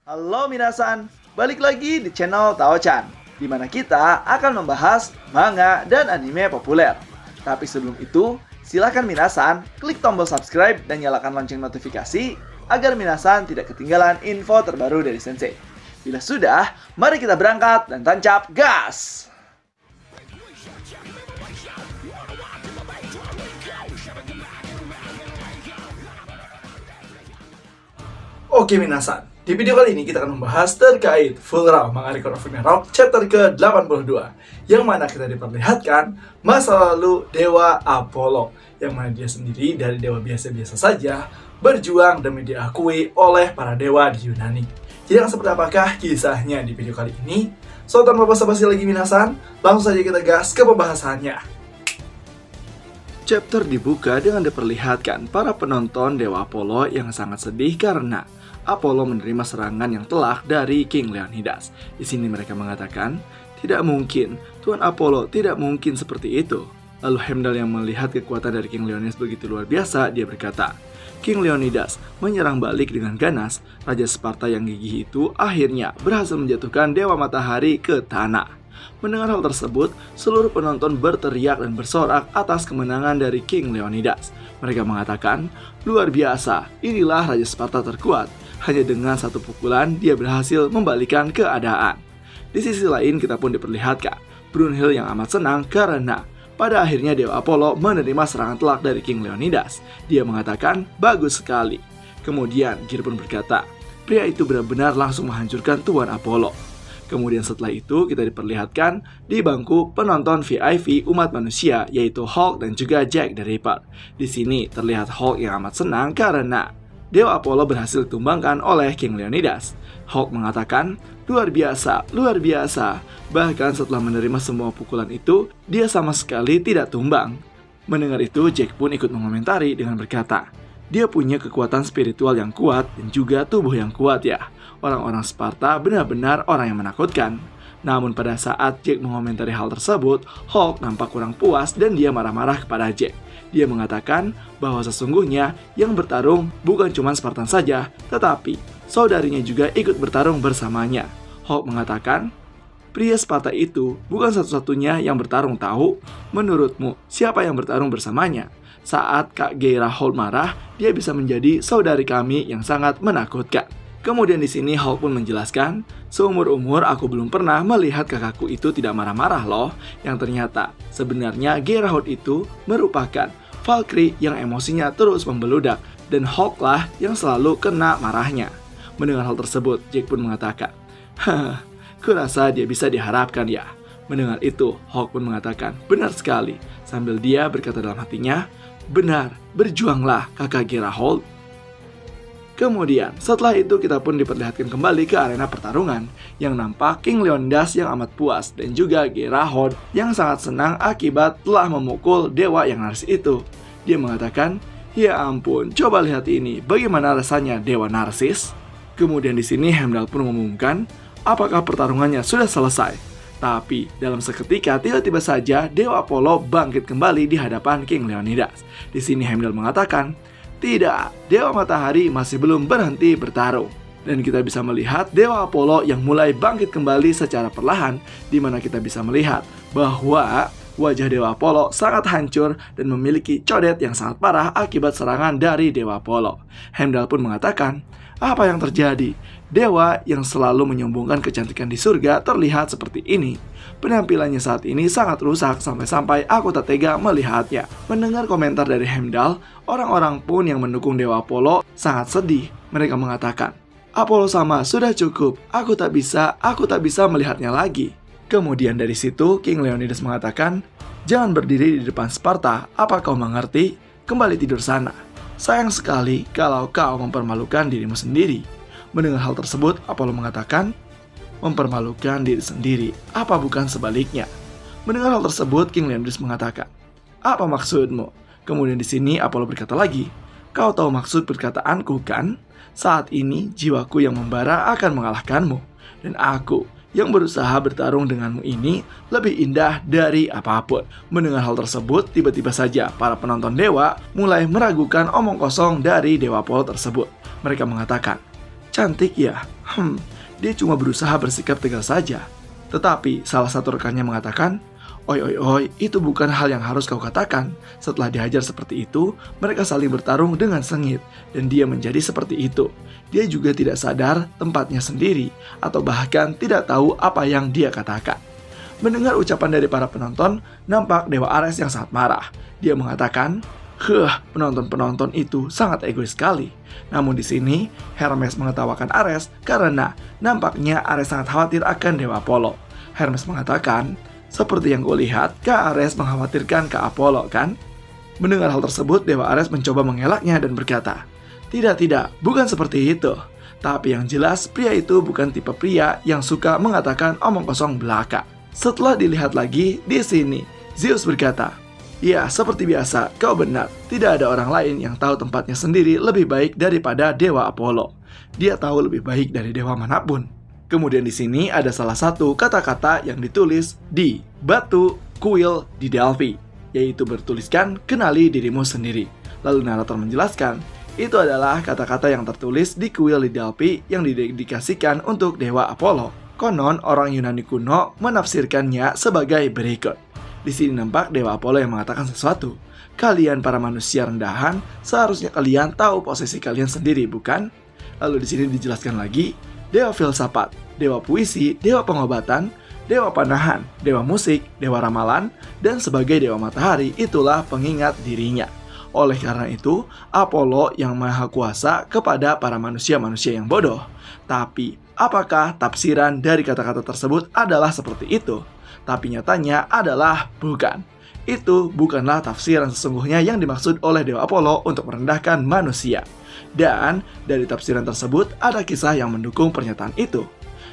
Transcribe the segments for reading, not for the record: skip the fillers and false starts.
Halo minasan, balik lagi di channel Tao-chan, di mana kita akan membahas manga dan anime populer. Tapi sebelum itu, silakan minasan klik tombol subscribe dan nyalakan lonceng notifikasi agar minasan tidak ketinggalan info terbaru dari Sensei. Bila sudah, mari kita berangkat dan tancap gas! Oke minasan, di video kali ini kita akan membahas terkait Full Round manga Record of Ragnarok chapter ke-82, yang mana kita diperlihatkan masa lalu Dewa Apollo, yang mana dia sendiri dari dewa biasa-biasa saja berjuang demi diakui oleh para dewa di Yunani. Jadi seperti apakah kisahnya di video kali ini? So tanpa basa-basi lagi minasan, langsung saja kita gas ke pembahasannya. Chapter dibuka dengan diperlihatkan para penonton Dewa Apollo yang sangat sedih karena Apollo menerima serangan yang telak dari King Leonidas. Di sini mereka mengatakan, tidak mungkin, Tuan Apollo, tidak mungkin seperti itu. Lalu Heimdall yang melihat kekuatan dari King Leonidas begitu luar biasa, dia berkata, King Leonidas menyerang balik dengan ganas. Raja Sparta yang gigih itu akhirnya berhasil menjatuhkan Dewa Matahari ke tanah. Mendengar hal tersebut, seluruh penonton berteriak dan bersorak atas kemenangan dari King Leonidas. Mereka mengatakan, luar biasa, inilah Raja Sparta terkuat. Hanya dengan satu pukulan, dia berhasil membalikan keadaan. Di sisi lain, kita pun diperlihatkan Brunhild yang amat senang karena pada akhirnya Dewa Apollo menerima serangan telak dari King Leonidas. Dia mengatakan, bagus sekali. Kemudian, Gear pun berkata, pria itu benar-benar langsung menghancurkan Tuan Apollo. Kemudian setelah itu kita diperlihatkan di bangku penonton VIP umat manusia, yaitu Hulk dan juga Jack the Ripper. Di sini terlihat Hulk yang amat senang karena Dewa Apollo berhasil ditumbangkan oleh King Leonidas. Hulk mengatakan, luar biasa, luar biasa. Bahkan setelah menerima semua pukulan itu, dia sama sekali tidak tumbang. Mendengar itu, Jack pun ikut mengomentari dengan berkata, dia punya kekuatan spiritual yang kuat dan juga tubuh yang kuat ya. Orang-orang Sparta benar-benar orang yang menakutkan. Namun pada saat Jack mengomentari hal tersebut, Hulk nampak kurang puas dan dia marah-marah kepada Jack. Dia mengatakan bahwa sesungguhnya yang bertarung bukan cuma Spartan saja, tetapi saudarinya juga ikut bertarung bersamanya. Hulk mengatakan, pria Sparta itu bukan satu-satunya yang bertarung tahu. Menurutmu, siapa yang bertarung bersamanya? Saat Kak Geira Holt marah, dia bisa menjadi saudari kami yang sangat menakutkan. Kemudian di sini Hulk pun menjelaskan, seumur-umur aku belum pernah melihat kakakku itu tidak marah-marah loh. Yang ternyata sebenarnya Geira Holt itu merupakan Valkyrie yang emosinya terus membeludak, dan Hulk lah yang selalu kena marahnya. Mendengar hal tersebut, Jack pun mengatakan, kurasa dia bisa diharapkan ya. Mendengar itu, Hulk pun mengatakan, benar sekali. Sambil dia berkata dalam hatinya, benar, berjuanglah kakak Geira Holt. Kemudian, setelah itu kita pun diperlihatkan kembali ke arena pertarungan, yang nampak King Leonidas yang amat puas dan juga Geira Holt yang sangat senang akibat telah memukul dewa yang narsis itu. Dia mengatakan, ya ampun, coba lihat ini, bagaimana rasanya dewa narsis? Kemudian di sini Heimdall pun mengumumkan, apakah pertarungannya sudah selesai? Tapi dalam seketika tiba-tiba saja Dewa Apollo bangkit kembali di hadapan King Leonidas. Di sini Heimdall mengatakan, tidak, Dewa Matahari masih belum berhenti bertarung. Dan kita bisa melihat Dewa Apollo yang mulai bangkit kembali secara perlahan, di mana kita bisa melihat bahwa wajah Dewa Apollo sangat hancur dan memiliki codet yang sangat parah akibat serangan dari Dewa Apollo. Heimdall pun mengatakan, apa yang terjadi? Dewa yang selalu menyombongkan kecantikan di surga terlihat seperti ini. Penampilannya saat ini sangat rusak sampai-sampai aku tak tega melihatnya. Mendengar komentar dari Heimdall, orang-orang pun yang mendukung Dewa Apollo sangat sedih. Mereka mengatakan, Apollo sama, sudah cukup. Aku tak bisa melihatnya lagi. Kemudian dari situ King Leonidas mengatakan, jangan berdiri di depan Sparta, apa kau mengerti? Kembali tidur sana. Sayang sekali kalau kau mempermalukan dirimu sendiri. Mendengar hal tersebut, Apollo mengatakan, mempermalukan diri sendiri, apa bukan sebaliknya? Mendengar hal tersebut, King Leonidas mengatakan, apa maksudmu? Kemudian di sini Apollo berkata lagi, kau tahu maksud perkataanku kan? Saat ini jiwaku yang membara akan mengalahkanmu, dan aku yang berusaha bertarung denganmu ini lebih indah dari apapun. Mendengar hal tersebut, tiba-tiba saja para penonton dewa mulai meragukan omong kosong dari Dewa Apollo tersebut. Mereka mengatakan, Cantik ya? Dia cuma berusaha bersikap tegas saja. Tetapi salah satu rekannya mengatakan, "Oi oi oi, itu bukan hal yang harus kau katakan." Setelah dihajar seperti itu, mereka saling bertarung dengan sengit, dan dia menjadi seperti itu. Dia juga tidak sadar tempatnya sendiri, atau bahkan tidak tahu apa yang dia katakan. Mendengar ucapan dari para penonton, nampak Dewa Ares yang sangat marah. Dia mengatakan, penonton-penonton itu sangat egois sekali. Namun di sini, Hermes mengetawakan Ares karena nampaknya Ares sangat khawatir akan Dewa Apollo. Hermes mengatakan, "Seperti yang gue lihat, Kak Ares mengkhawatirkan Kak Apollo, kan?" Mendengar hal tersebut, Dewa Ares mencoba mengelaknya dan berkata, Tidak, bukan seperti itu. Tapi yang jelas, pria itu bukan tipe pria yang suka mengatakan omong kosong belaka." Setelah dilihat lagi, di sini, Zeus berkata, "Ya, seperti biasa, kau benar. Tidak ada orang lain yang tahu tempatnya sendiri lebih baik daripada Dewa Apollo. Dia tahu lebih baik dari dewa manapun." Kemudian di sini ada salah satu kata-kata yang ditulis di batu kuil di Delphi, yaitu bertuliskan "kenali dirimu sendiri." Lalu narator menjelaskan, itu adalah kata-kata yang tertulis di kuil di Delphi yang didedikasikan untuk Dewa Apollo. Konon orang Yunani kuno menafsirkannya sebagai berikut. Di sini nampak Dewa Apollo yang mengatakan sesuatu. "Kalian para manusia rendahan, seharusnya kalian tahu posisi kalian sendiri, bukan?" Lalu di sini dijelaskan lagi, dewa filsafat, dewa puisi, dewa pengobatan, dewa panahan, dewa musik, dewa ramalan, dan sebagai dewa matahari itulah pengingat dirinya. Oleh karena itu, Apollo yang maha kuasa kepada para manusia-manusia yang bodoh. Tapi, apakah tafsiran dari kata-kata tersebut adalah seperti itu? Tapi nyatanya adalah bukan. Itu bukanlah tafsiran sesungguhnya yang dimaksud oleh Dewa Apollo untuk merendahkan manusia. Dan dari tafsiran tersebut ada kisah yang mendukung pernyataan itu.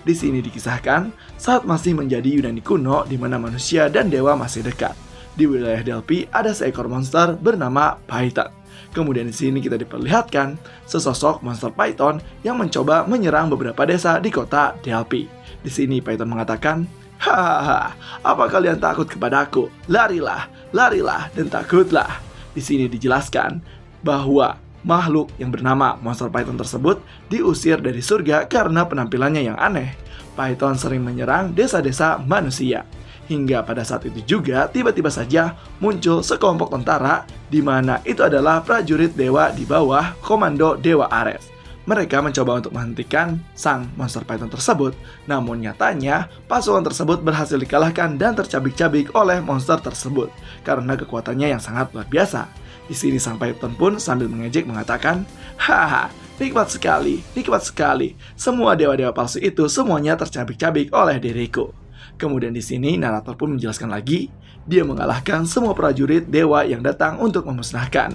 Di sini dikisahkan saat masih menjadi Yunani kuno di mana manusia dan dewa masih dekat. Di wilayah Delphi ada seekor monster bernama Python. Kemudian di sini kita diperlihatkan sesosok monster Python yang mencoba menyerang beberapa desa di kota Delphi. Di sini Python mengatakan, "Hahaha, apa kalian takut kepadaku? Larilah, larilah, dan takutlah." Di sini dijelaskan bahwa makhluk yang bernama monster Python tersebut diusir dari surga karena penampilannya yang aneh. Python sering menyerang desa-desa manusia. Hingga pada saat itu juga tiba-tiba saja muncul sekelompok tentara di mana itu adalah prajurit dewa di bawah komando Dewa Ares. Mereka mencoba untuk menghentikan sang monster Python tersebut, namun nyatanya pasukan tersebut berhasil dikalahkan dan tercabik-cabik oleh monster tersebut karena kekuatannya yang sangat luar biasa. Di sini sang Python pun sambil mengejek mengatakan, "Haha, nikmat sekali, nikmat sekali. Semua dewa-dewa palsu itu semuanya tercabik-cabik oleh diriku." Kemudian di sini narator pun menjelaskan lagi, dia mengalahkan semua prajurit dewa yang datang untuk memusnahkan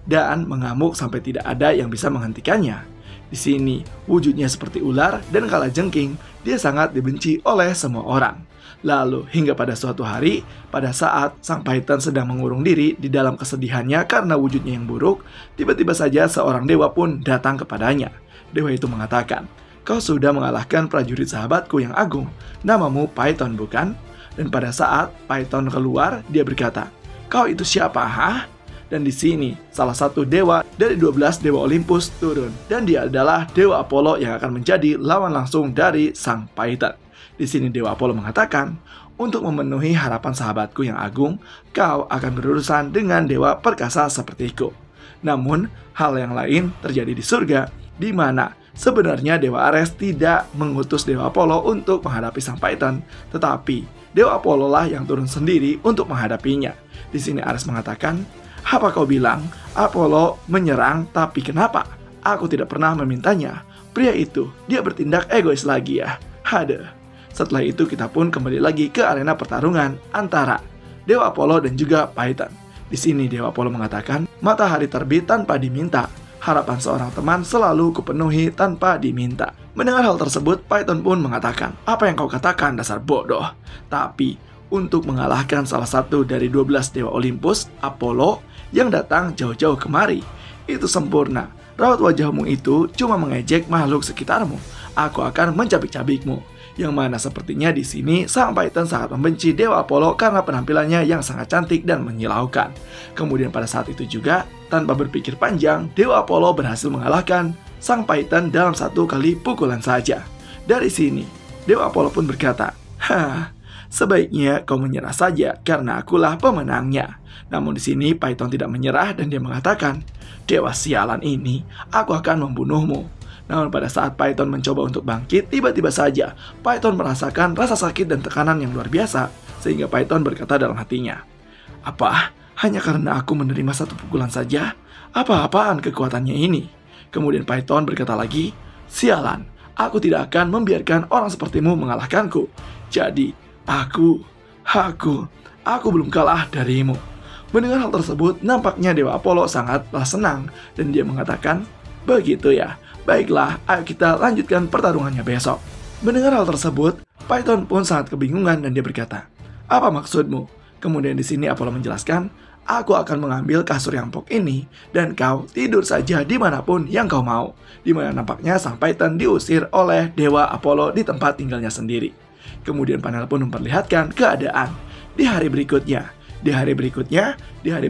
dan mengamuk sampai tidak ada yang bisa menghentikannya. Di sini wujudnya seperti ular dan kalajengking, dia sangat dibenci oleh semua orang. Lalu hingga pada suatu hari, pada saat sang Python sedang mengurung diri di dalam kesedihannya karena wujudnya yang buruk, tiba-tiba saja seorang dewa pun datang kepadanya. Dewa itu mengatakan, "Kau sudah mengalahkan prajurit sahabatku yang agung. Namamu Python, bukan?" Dan pada saat Python keluar, dia berkata, "Kau itu siapa, ha?" Dan di sini, salah satu dewa dari 12 dewa Olympus turun. Dan dia adalah Dewa Apollo yang akan menjadi lawan langsung dari sang Python. Di sini Dewa Apollo mengatakan, "Untuk memenuhi harapan sahabatku yang agung, kau akan berurusan dengan dewa perkasa sepertiku." Namun, hal yang lain terjadi di surga, di mana sebenarnya Dewa Ares tidak mengutus Dewa Apollo untuk menghadapi sang Python, tetapi Dewa Apollo lah yang turun sendiri untuk menghadapinya. Di sini Ares mengatakan, "Apa kau bilang Apollo menyerang, tapi kenapa? Aku tidak pernah memintanya. Pria itu, dia bertindak egois lagi ya. Haduh." Setelah itu kita pun kembali lagi ke arena pertarungan antara Dewa Apollo dan juga Python. Di sini Dewa Apollo mengatakan, "Matahari terbit tanpa diminta. Harapan seorang teman selalu kupenuhi tanpa diminta." Mendengar hal tersebut, Python pun mengatakan, "Apa yang kau katakan, dasar bodoh?" Tapi untuk mengalahkan salah satu dari 12 dewa Olympus, Apollo, yang datang jauh-jauh kemari, itu sempurna. Raut wajahmu itu cuma mengejek makhluk sekitarmu. Aku akan mencabik-cabikmu. Yang mana sepertinya di sini sang Python sangat membenci Dewa Apollo karena penampilannya yang sangat cantik dan menyilaukan. Kemudian pada saat itu juga, tanpa berpikir panjang, Dewa Apollo berhasil mengalahkan sang Python dalam satu kali pukulan saja. Dari sini, Dewa Apollo pun berkata, "Hah, sebaiknya kau menyerah saja karena akulah pemenangnya." Namun di sini Python tidak menyerah dan dia mengatakan, "Dewa sialan ini, aku akan membunuhmu." Namun pada saat Python mencoba untuk bangkit, tiba-tiba saja Python merasakan rasa sakit dan tekanan yang luar biasa, sehingga Python berkata dalam hatinya, "Apa? Hanya karena aku menerima satu pukulan saja? Apa-apaan kekuatannya ini?" Kemudian Python berkata lagi, "Sialan, aku tidak akan membiarkan orang sepertimu mengalahkanku. Jadi, aku belum kalah darimu." Mendengar hal tersebut, nampaknya Dewa Apollo sangatlah senang dan dia mengatakan, "Begitu ya, baiklah, ayo kita lanjutkan pertarungannya besok." Mendengar hal tersebut, Python pun sangat kebingungan dan dia berkata, "Apa maksudmu?" Kemudian di sini Apollo menjelaskan, "Aku akan mengambil kasur yang empuk ini dan kau tidur saja dimanapun yang kau mau." Dimana nampaknya sang Python diusir oleh Dewa Apollo di tempat tinggalnya sendiri. Kemudian panel pun memperlihatkan keadaan di hari berikutnya. Di hari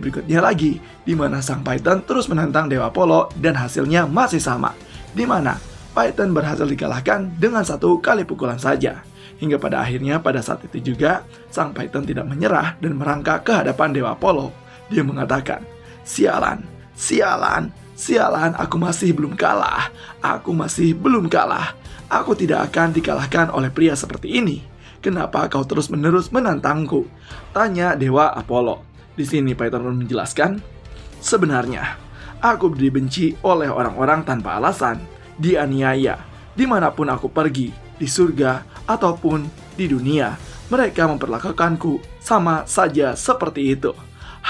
berikutnya lagi, di mana sang Python terus menantang Dewa Apollo dan hasilnya masih sama, di mana Python berhasil dikalahkan dengan satu kali pukulan saja. Hingga pada akhirnya pada saat itu juga, sang Python tidak menyerah dan merangkak ke hadapan Dewa Apollo. Dia mengatakan, "Sialan, aku masih belum kalah. Aku tidak akan dikalahkan oleh pria seperti ini. Kenapa kau terus-menerus menantangku?" tanya Dewa Apollo. Di sini Python pun menjelaskan, "Sebenarnya, aku dibenci oleh orang-orang tanpa alasan, dianiaya, dimanapun aku pergi, di surga ataupun di dunia. Mereka memperlakukanku sama saja seperti itu.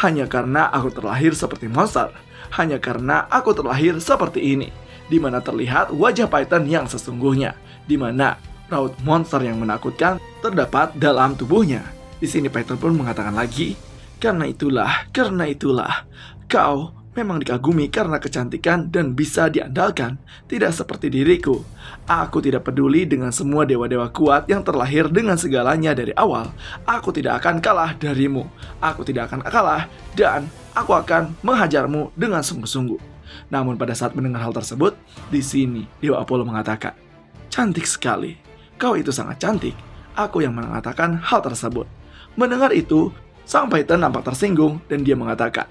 Hanya karena aku terlahir seperti monster, hanya karena aku terlahir seperti ini." Di mana terlihat wajah Python yang sesungguhnya, di mana raut monster yang menakutkan terdapat dalam tubuhnya. Di sini Python pun mengatakan lagi, karena itulah, kau memang dikagumi karena kecantikan dan bisa diandalkan, tidak seperti diriku. Aku tidak peduli dengan semua dewa-dewa kuat yang terlahir dengan segalanya dari awal. Aku tidak akan kalah darimu. Aku tidak akan kalah dan aku akan menghajarmu dengan sungguh-sungguh." Namun pada saat mendengar hal tersebut, di sini Dewa Apollo mengatakan, "Cantik sekali. Kau itu sangat cantik." Aku yang mengatakan hal tersebut. Mendengar itu, sang Python nampak tersinggung dan dia mengatakan,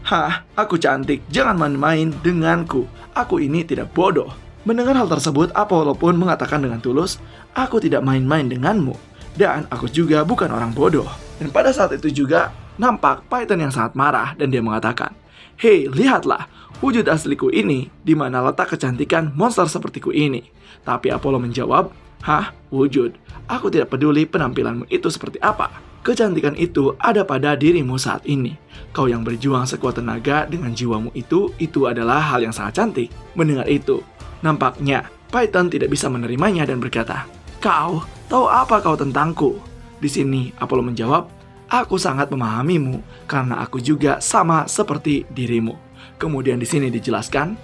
"Hah, aku cantik, jangan main-main denganku. Aku ini tidak bodoh." Mendengar hal tersebut, Apollo pun mengatakan dengan tulus, "Aku tidak main-main denganmu, dan aku juga bukan orang bodoh." Dan pada saat itu juga, nampak Python yang sangat marah dan dia mengatakan, "Hei, lihatlah, wujud asliku ini, di mana letak kecantikan monster sepertiku ini." Tapi Apollo menjawab, "Hah, wujud? Aku tidak peduli penampilanmu itu seperti apa. Kecantikan itu ada pada dirimu saat ini. Kau yang berjuang sekuat tenaga dengan jiwamu itu adalah hal yang sangat cantik." Mendengar itu, nampaknya Python tidak bisa menerimanya dan berkata, "Kau tahu apa kau tentangku?" Di sini Apollo menjawab, "Aku sangat memahamimu karena aku juga sama seperti dirimu." Kemudian di sini dijelaskan,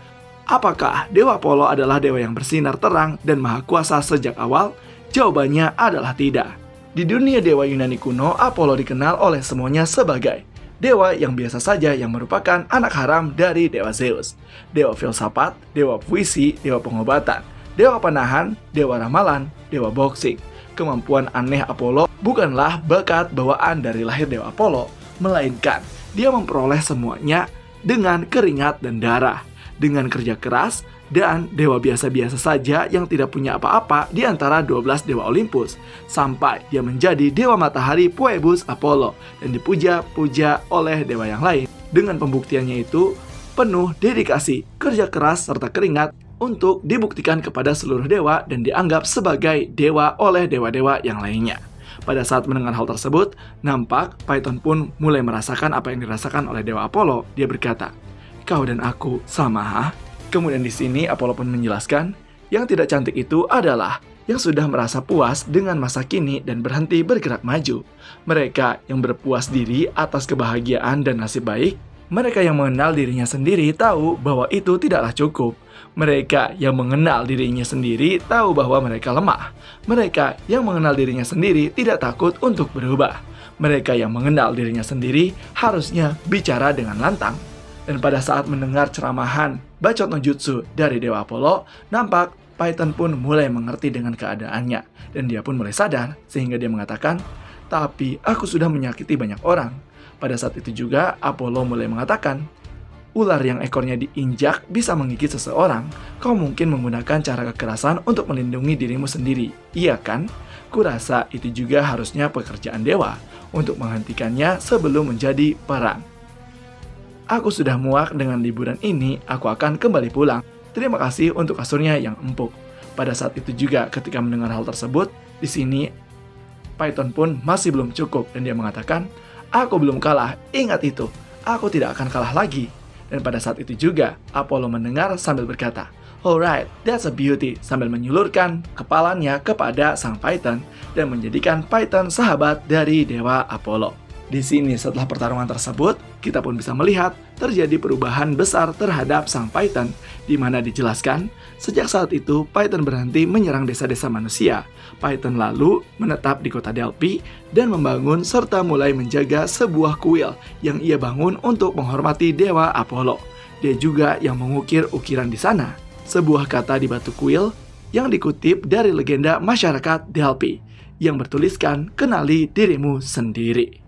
apakah Dewa Apollo adalah dewa yang bersinar terang dan maha kuasa sejak awal? Jawabannya adalah tidak. Di dunia dewa Yunani kuno, Apollo dikenal oleh semuanya sebagai dewa yang biasa saja yang merupakan anak haram dari dewa Zeus, dewa filsafat, dewa puisi, dewa pengobatan, dewa panahan, dewa ramalan, dewa boxing. Kemampuan aneh Apollo bukanlah bakat bawaan dari lahir Dewa Apollo, melainkan dia memperoleh semuanya dengan keringat dan darah, dengan kerja keras, dan dewa biasa-biasa saja yang tidak punya apa-apa di antara 12 dewa Olympus, sampai dia menjadi dewa matahari Phoebus Apollo dan dipuja-puja oleh dewa yang lain. Dengan pembuktiannya itu penuh dedikasi, kerja keras, serta keringat untuk dibuktikan kepada seluruh dewa dan dianggap sebagai dewa oleh dewa-dewa yang lainnya. Pada saat mendengar hal tersebut, nampak Python pun mulai merasakan apa yang dirasakan oleh Dewa Apollo. Dia berkata, "Kau dan aku sama, ha?" Kemudian di sini Apollo pun menjelaskan, yang tidak cantik itu adalah yang sudah merasa puas dengan masa kini dan berhenti bergerak maju. Mereka yang berpuas diri atas kebahagiaan dan nasib baik, mereka yang mengenal dirinya sendiri tahu bahwa itu tidaklah cukup. Mereka yang mengenal dirinya sendiri tahu bahwa mereka lemah. Mereka yang mengenal dirinya sendiri tidak takut untuk berubah. Mereka yang mengenal dirinya sendiri harusnya bicara dengan lantang. Dan pada saat mendengar ceramahan bacot no jutsu dari Dewa Apollo, nampak Python pun mulai mengerti dengan keadaannya. Dan dia pun mulai sadar sehingga dia mengatakan, "Tapi aku sudah menyakiti banyak orang." Pada saat itu juga Apollo mulai mengatakan, "Ular yang ekornya diinjak bisa menggigit seseorang. Kau mungkin menggunakan cara kekerasan untuk melindungi dirimu sendiri, iya kan? Kurasa itu juga harusnya pekerjaan dewa untuk menghentikannya sebelum menjadi perang. Aku sudah muak dengan liburan ini, aku akan kembali pulang. Terima kasih untuk kasurnya yang empuk." Pada saat itu juga ketika mendengar hal tersebut, di sini Python pun masih belum cukup dan dia mengatakan, "Aku belum kalah, ingat itu, aku tidak akan kalah lagi." Dan pada saat itu juga Apollo mendengar sambil berkata, "Alright, that's a beauty," sambil menyulurkan kepalanya kepada sang Python dan menjadikan Python sahabat dari Dewa Apollo. Di sini setelah pertarungan tersebut, kita pun bisa melihat terjadi perubahan besar terhadap sang Python, di mana dijelaskan, sejak saat itu Python berhenti menyerang desa-desa manusia. Python lalu menetap di kota Delphi dan membangun serta mulai menjaga sebuah kuil yang ia bangun untuk menghormati Dewa Apollo. Dia juga yang mengukir ukiran di sana, sebuah kata di batu kuil yang dikutip dari legenda masyarakat Delphi yang bertuliskan, "Kenali dirimu sendiri."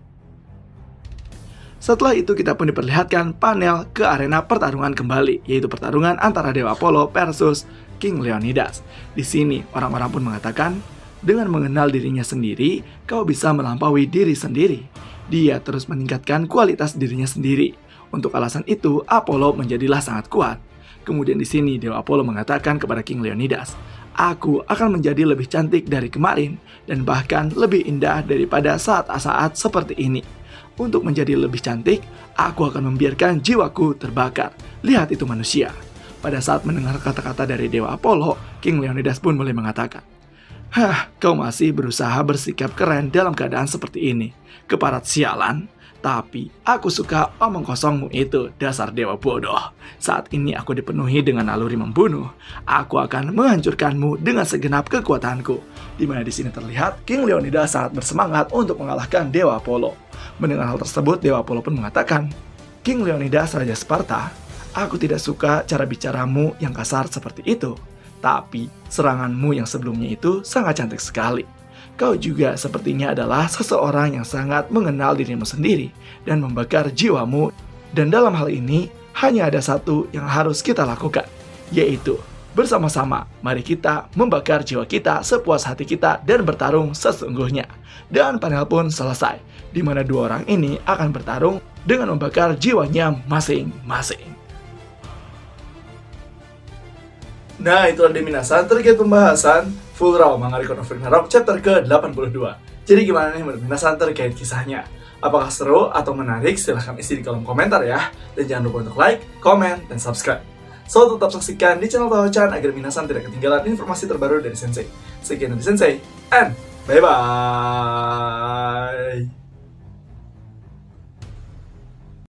Setelah itu kita pun diperlihatkan panel ke arena pertarungan kembali, yaitu pertarungan antara Dewa Apollo versus King Leonidas. Di sini orang-orang pun mengatakan, dengan mengenal dirinya sendiri, kau bisa melampaui diri sendiri. Dia terus meningkatkan kualitas dirinya sendiri. Untuk alasan itu, Apollo menjadilah sangat kuat. Kemudian di sini Dewa Apollo mengatakan kepada King Leonidas, "Aku akan menjadi lebih cantik dari kemarin dan bahkan lebih indah daripada saat-saat seperti ini. Untuk menjadi lebih cantik, aku akan membiarkan jiwaku terbakar. Lihat itu manusia." Pada saat mendengar kata-kata dari Dewa Apollo, King Leonidas pun mulai mengatakan, Kau masih berusaha bersikap keren dalam keadaan seperti ini. Keparat sialan. Tapi aku suka omong kosongmu itu, dasar dewa bodoh. Saat ini aku dipenuhi dengan naluri membunuh. Aku akan menghancurkanmu dengan segenap kekuatanku." Di mana di sini terlihat King Leonidas sangat bersemangat untuk mengalahkan Dewa Apollo. Mendengar hal tersebut, Dewa Apollo pun mengatakan, "King Leonidas, Raja Sparta, aku tidak suka cara bicaramu yang kasar seperti itu. Tapi seranganmu yang sebelumnya itu sangat cantik sekali. Kau juga sepertinya adalah seseorang yang sangat mengenal dirimu sendiri dan membakar jiwamu. Dan dalam hal ini, hanya ada satu yang harus kita lakukan, yaitu bersama-sama mari kita membakar jiwa kita sepuas hati kita dan bertarung sesungguhnya." Dan panel pun selesai, di mana dua orang ini akan bertarung dengan membakar jiwanya masing-masing. Nah, itulah minasan terkait pembahasan Full Raw Manga Record of Ragnarok chapter ke-82. Jadi gimana nih menurut minasan terkait kisahnya? Apakah seru atau menarik? Silahkan isi di kolom komentar ya. Dan jangan lupa untuk like, komen, dan subscribe. So, tetap saksikan di channel Taho-chan agar minasan tidak ketinggalan informasi terbaru dari Sensei. Sekian dari Sensei, and bye-bye!